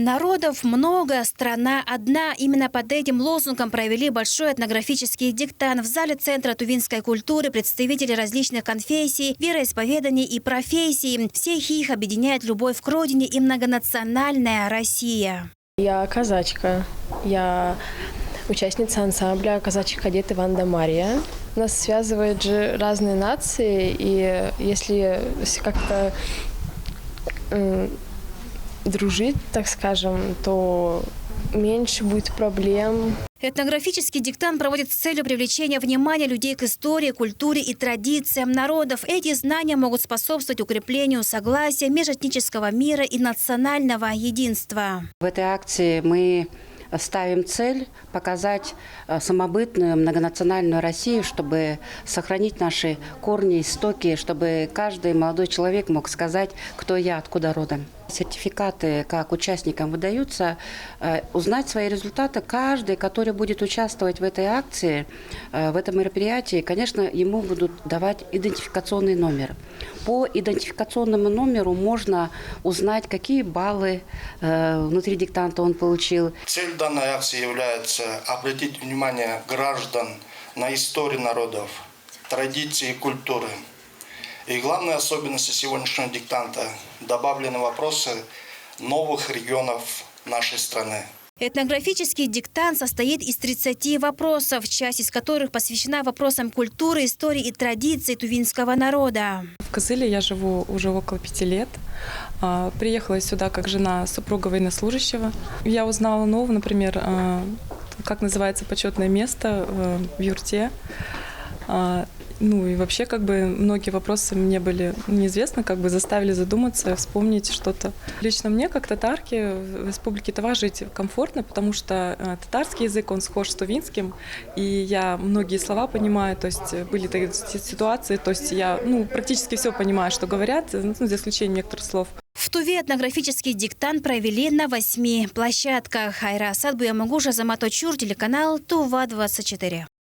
Народов много, страна одна. Именно под этим лозунгом провели большой этнографический диктант в зале Центра тувинской культуры представители различных конфессий, вероисповеданий и профессий. Всех их объединяет любовь к родине и многонациональная Россия. Я казачка. Я участница ансамбля «Казачьи кадеты Ванда Мария». Нас связывают же разные нации, и если как-то дружить, так скажем, то меньше будет проблем. Этнографический диктант проводит с целью привлечения внимания людей к истории, культуре и традициям народов. Эти знания могут способствовать укреплению согласия, межэтнического мира и национального единства. В этой акции мы ставим цель показать самобытную многонациональную Россию, чтобы сохранить наши корни, истоки, чтобы каждый молодой человек мог сказать, кто я, откуда родом. Сертификаты как участникам выдаются. Узнать свои результаты каждый, который будет участвовать в этой акции, в этом мероприятии, конечно, ему будут давать идентификационный номер. По идентификационному номеру можно узнать, какие баллы внутри диктанта он получил. Цель данной акции является обратить внимание граждан на историю народов, традиции и культуры. И главной особенностью сегодняшнего диктанта добавлены вопросы новых регионов нашей страны. Этнографический диктант состоит из 30 вопросов, часть из которых посвящена вопросам культуры, истории и традиций тувинского народа. В Кызыле я живу уже около 5 лет. Приехала сюда как жена супруга военнослужащего. Я узнала новое, например, как называется почетное место в юрте. Ну и вообще многие вопросы мне были неизвестны, заставили задуматься, вспомнить что-то. Лично мне, как татарке, в Республике Тыва жить комфортно, потому что татарский язык, он схож с тувинским, и я многие слова понимаю, то есть были такие ситуации, то есть я практически все понимаю, что говорят, за исключением некоторых слов. В Туве этнографический диктант провели на 8 площадках. Айра Асад, Буямагуша, Замато Чур, телеканал Тува-24.